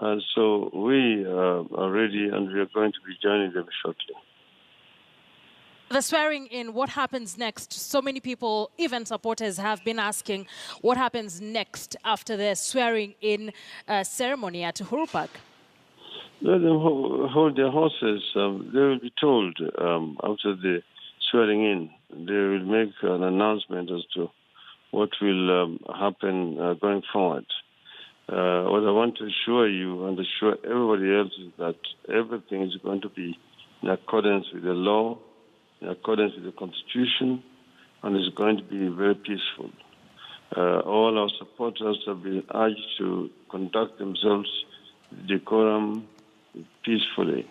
And so we are ready, and we are going to be joining them shortly. The swearing in, what happens next? So many people, even supporters, have been asking what happens next after the swearing in ceremony at Uhuru Park. Let them hold their horses. They will be told after the swearing in. They will make an announcement as to what will happen going forward. What I want to assure you and assure everybody else is that everything is going to be in accordance with the law, in accordance with the Constitution, and is going to be very peaceful. All our supporters have been urged to conduct themselves with decorum, peacefully,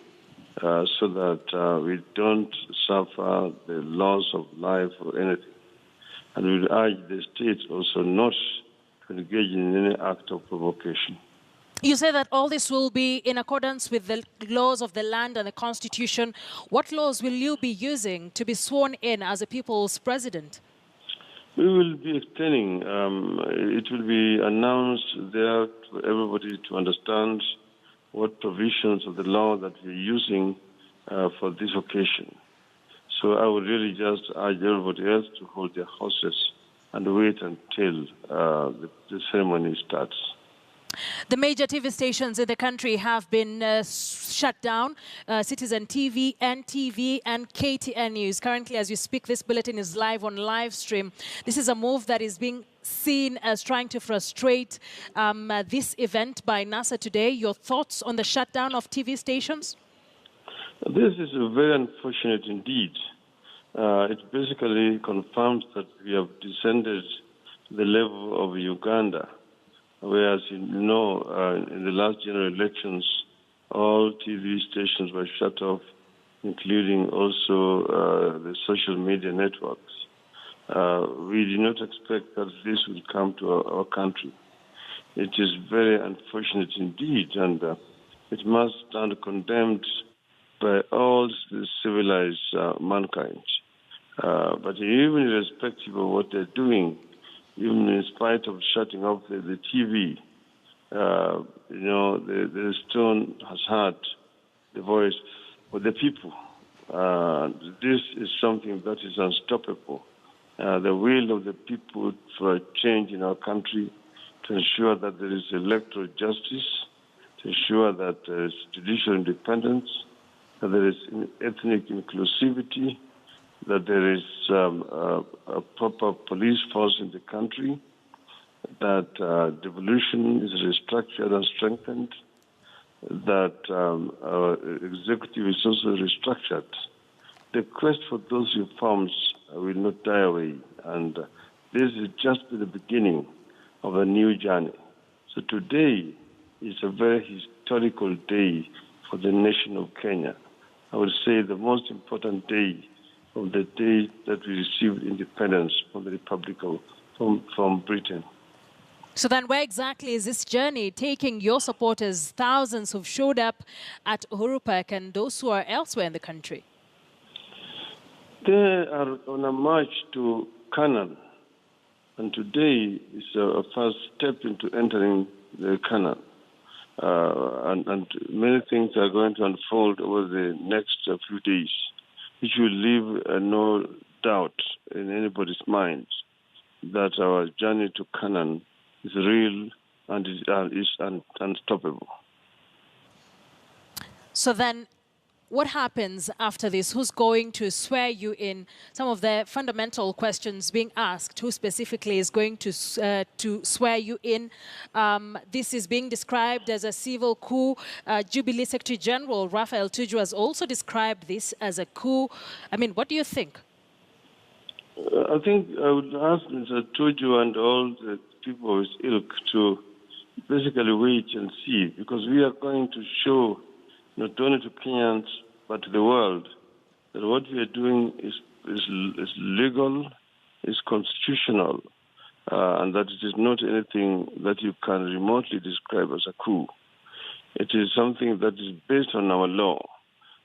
so that we don't suffer the loss of life or anything. And we urge the state also not to engage in any act of provocation. You say that all this will be in accordance with the laws of the land and the Constitution. What laws will you be using to be sworn in as a people's president? We will be explaining. It will be announced there for everybody to understand what provisions of the law that we're using for this occasion. So I would really just urge everybody else to hold their horses and wait until the ceremony starts. The major TV stations in the country have been shut down. Citizen TV, NTV, and KTN News. Currently, as you speak, this bulletin is live on live stream. This is a move that is being seen as trying to frustrate this event by NASA today. Your thoughts on the shutdown of TV stations? This is very unfortunate indeed. It basically confirms that we have descended to the level of Uganda. Whereas, in the last general elections, all TV stations were shut off, including also the social media networks. We did not expect that this would come to our country. It is very unfortunate indeed, and it must stand condemned by all the civilized mankind. But even irrespective of what they're doing, even in spite of shutting off the TV, the stone has heard the voice of the people. This is something that is unstoppable. The will of the people for a change in our country, to ensure that there is electoral justice, to ensure that there is judicial independence, that there is ethnic inclusivity, that there is a proper police force in the country, that devolution is restructured and strengthened, that our executive is also restructured. The quest for those reforms will not die away, and this is just the beginning of a new journey. So today is a very historical day for the nation of Kenya. I would say the most important day of the day that we received independence from the Republic from Britain. So then where exactly is this journey taking your supporters, thousands who've showed up at Uhuru Park and those who are elsewhere in the country? They are on a march to Canaan, and today is a first step into entering the Canaan. And many things are going to unfold over the next few days, which will leave no doubt in anybody's mind that our journey to Canaan is real and is unstoppable. So then, what happens after this? Who's going to swear you in? Some of the fundamental questions being asked: who specifically is going to swear you in? This is being described as a civil coup. Jubilee Secretary General Raphael Tuju has also described this as a coup. I mean, what do you think? I think I would ask Mr. Tuju and all the people of his ilk to basically wait and see, because we are going to show not only to Kenyans but to the world that what we are doing is legal, is constitutional, and that it is not anything that you can remotely describe as a coup. It is something that is based on our law,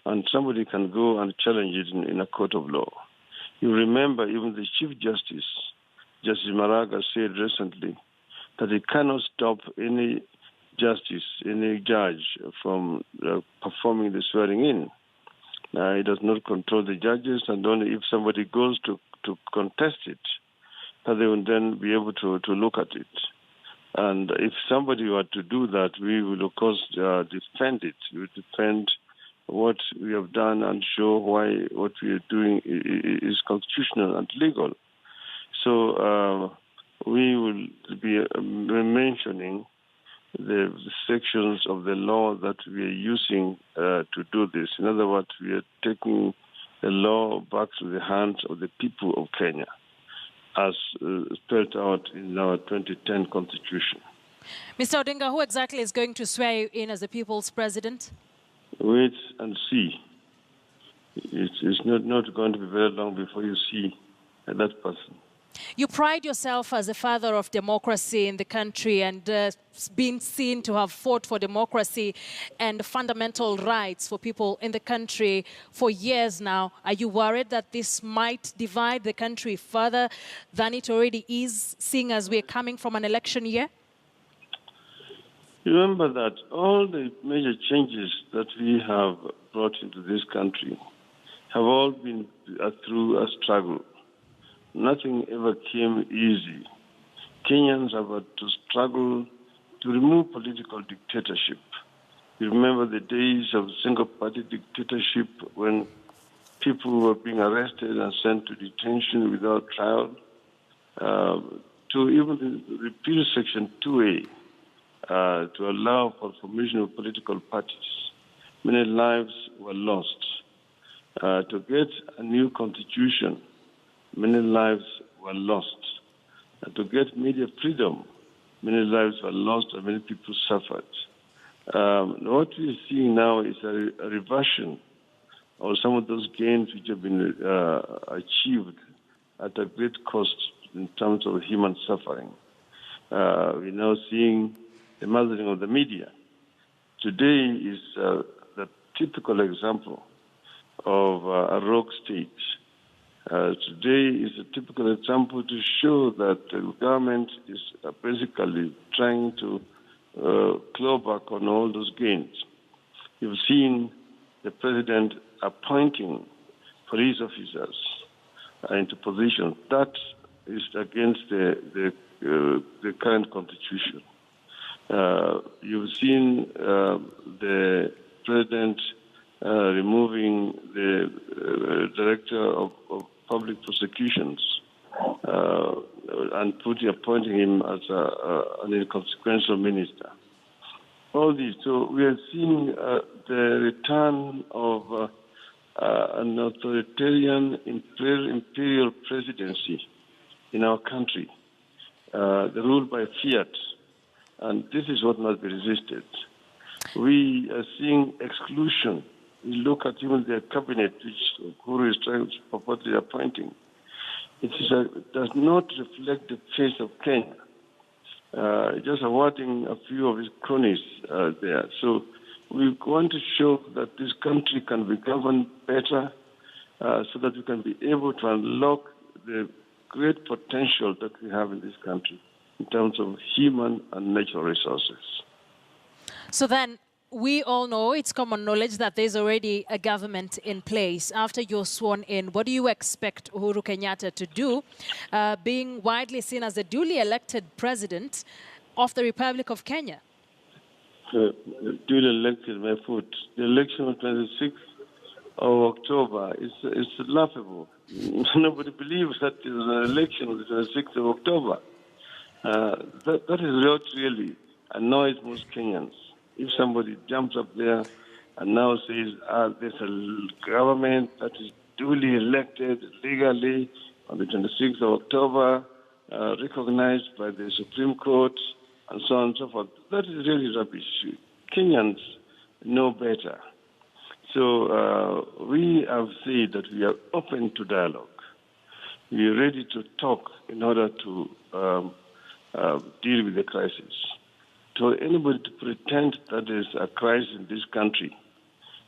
and somebody can go and challenge it in a court of law. You remember even the Chief Justice, Justice Maraga, said recently that he cannot stop any justice, any judge from performing the swearing in. It does not control the judges, and only if somebody goes to contest it, that they will then be able to look at it. And if somebody were to do that, we will, of course, defend it. We will defend what we have done and show why what we are doing is constitutional and legal. So we will be mentioning the sections of the law that we are using to do this. In other words, we are taking the law back to the hands of the people of Kenya, as spelled out in our 2010 constitution. Mr. Odinga, who exactly is going to swear you in as the people's president? Wait and see. It's not going to be very long before you see that person. You pride yourself as a father of democracy in the country and being seen to have fought for democracy and fundamental rights for people in the country for years now. Are you worried that this might divide the country further than it already is, seeing as we're coming from an election year? Remember that all the major changes that we have brought into this country have all been through a struggle. Nothing ever came easy. Kenyans have had to struggle to remove political dictatorship. You remember the days of single-party dictatorship when people were being arrested and sent to detention without trial, to even repeal Section 2A, to allow for formation of political parties. Many lives were lost. To get a new constitution, many lives were lost. And to get media freedom, many lives were lost and many people suffered. What we are seeing now is a reversion of some of those gains which have been achieved at a great cost in terms of human suffering. We're now seeing the mothering of the media. Today is the typical example of a rogue state. Today is a typical example to show that the government is basically trying to claw back on all those gains. You've seen the president appointing police officers into positions. That is against the current constitution. You've seen the president removing the director of public prosecutions and appointing him as an inconsequential minister. All these. So we are seeing the return of an authoritarian imperial presidency in our country, the rule by fiat. And this is what must be resisted. We are seeing exclusion. We look at even the cabinet, which Uhuru is trying to purportedly appointing. It does not reflect the face of Kenya. Just awarding a few of his cronies there. So we want to show that this country can be governed better so that we can be able to unlock the great potential that we have in this country in terms of human and natural resources. So then, we all know, it's common knowledge that there's already a government in place. After you're sworn in, what do you expect Uhuru Kenyatta to do, being widely seen as the duly elected president of the Republic of Kenya? Duly elected, my foot. The election on 26th of October is laughable. Nobody believes that is an election on the 26th of October. That is what really annoys most Kenyans. If somebody jumps up there and now says, there's a government that is duly elected legally on the 26th of October, recognized by the Supreme Court, and so on and so forth, that is really rubbish. Kenyans know better. So we have said that we are open to dialogue. We are ready to talk in order to deal with the crisis. So anybody to pretend that there's a crisis in this country,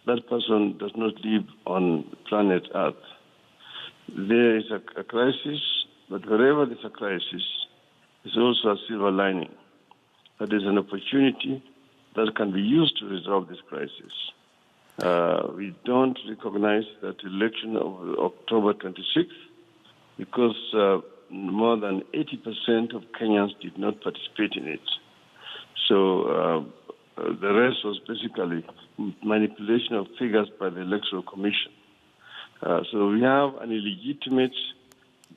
that person does not live on planet Earth. There is a crisis, but wherever there's a crisis, there's also a silver lining. That is an opportunity that can be used to resolve this crisis. We don't recognize that election of October 26th because more than 80% of Kenyans did not participate in it. So the rest was basically manipulation of figures by the Electoral Commission. So we have an illegitimate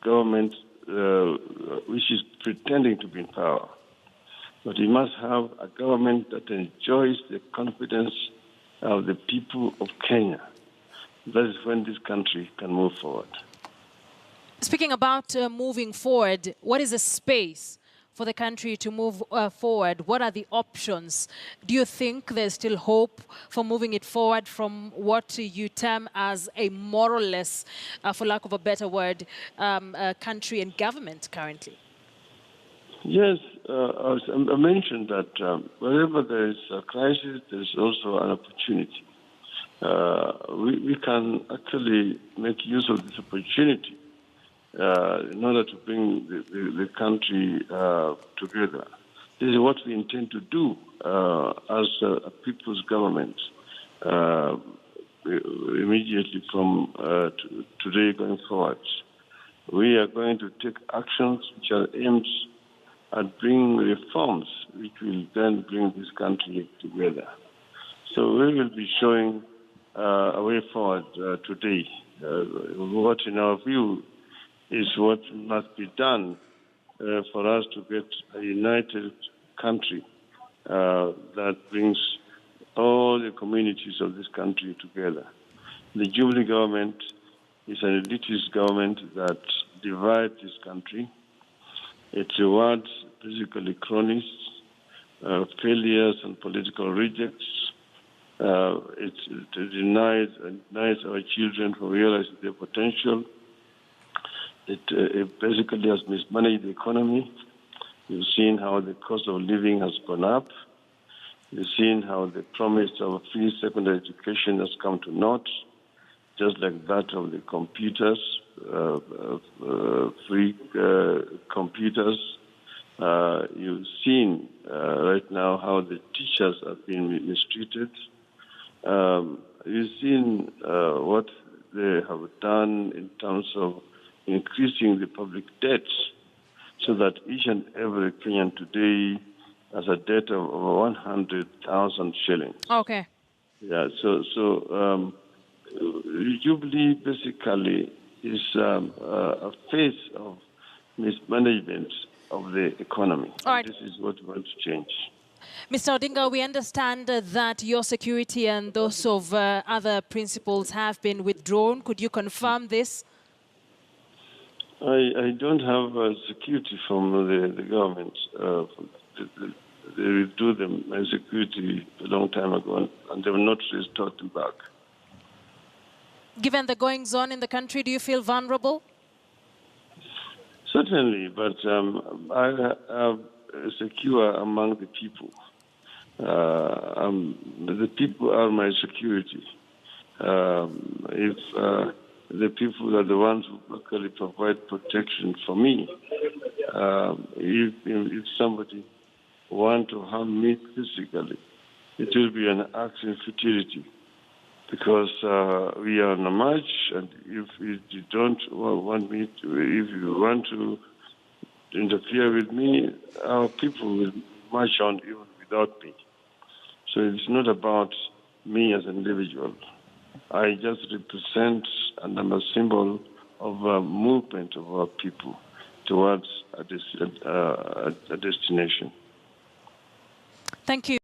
government which is pretending to be in power. But we must have a government that enjoys the confidence of the people of Kenya. That is when this country can move forward. Speaking about moving forward, what is the space for the country to move forward? What are the options? Do you think there's still hope for moving it forward from what you term as a moralless, for lack of a better word, country and government currently? Yes, I mentioned that wherever there is a crisis, there's also an opportunity. We can actually make use of this opportunity in order to bring the country together. This is what we intend to do as a people's government immediately from today going forward. We are going to take actions which are aimed at bringing reforms which will then bring this country together. So we will be showing a way forward today. What, in our view, is what must be done for us to get a united country that brings all the communities of this country together. The Jubilee government is an elitist government that divides this country. It rewards basically cronies, failures and political rejects. It denies our children from realizing their potential. It basically has mismanaged the economy. You've seen how the cost of living has gone up. You've seen how the promise of free secondary education has come to naught, just like that of the computers, free computers. You've seen right now how the teachers have been mistreated. You've seen what they have done in terms of increasing the public debts so that each and every Kenyan today has a debt of over 100,000 shillings. Okay. Yeah, so Jubilee basically is a phase of mismanagement of the economy. All right. This is what we want to change. Mr. Odinga, we understand that your security and those of other principals have been withdrawn. Could you confirm this? I don't have security from the government. They withdrew my security a long time ago, and they will not restored them back. Given the goings-on in the country, do you feel vulnerable? Certainly, but I am secure among the people. The people are my security. If the people are the ones who actually provide protection for me, if somebody wants to harm me physically, it will be an act of futility. Because we are on a march, and if you don't want me to, if you want to interfere with me, our people will march on even without me. So it's not about me as an individual. I just represent and I'm a symbol of a movement of our people towards a destination. Thank you.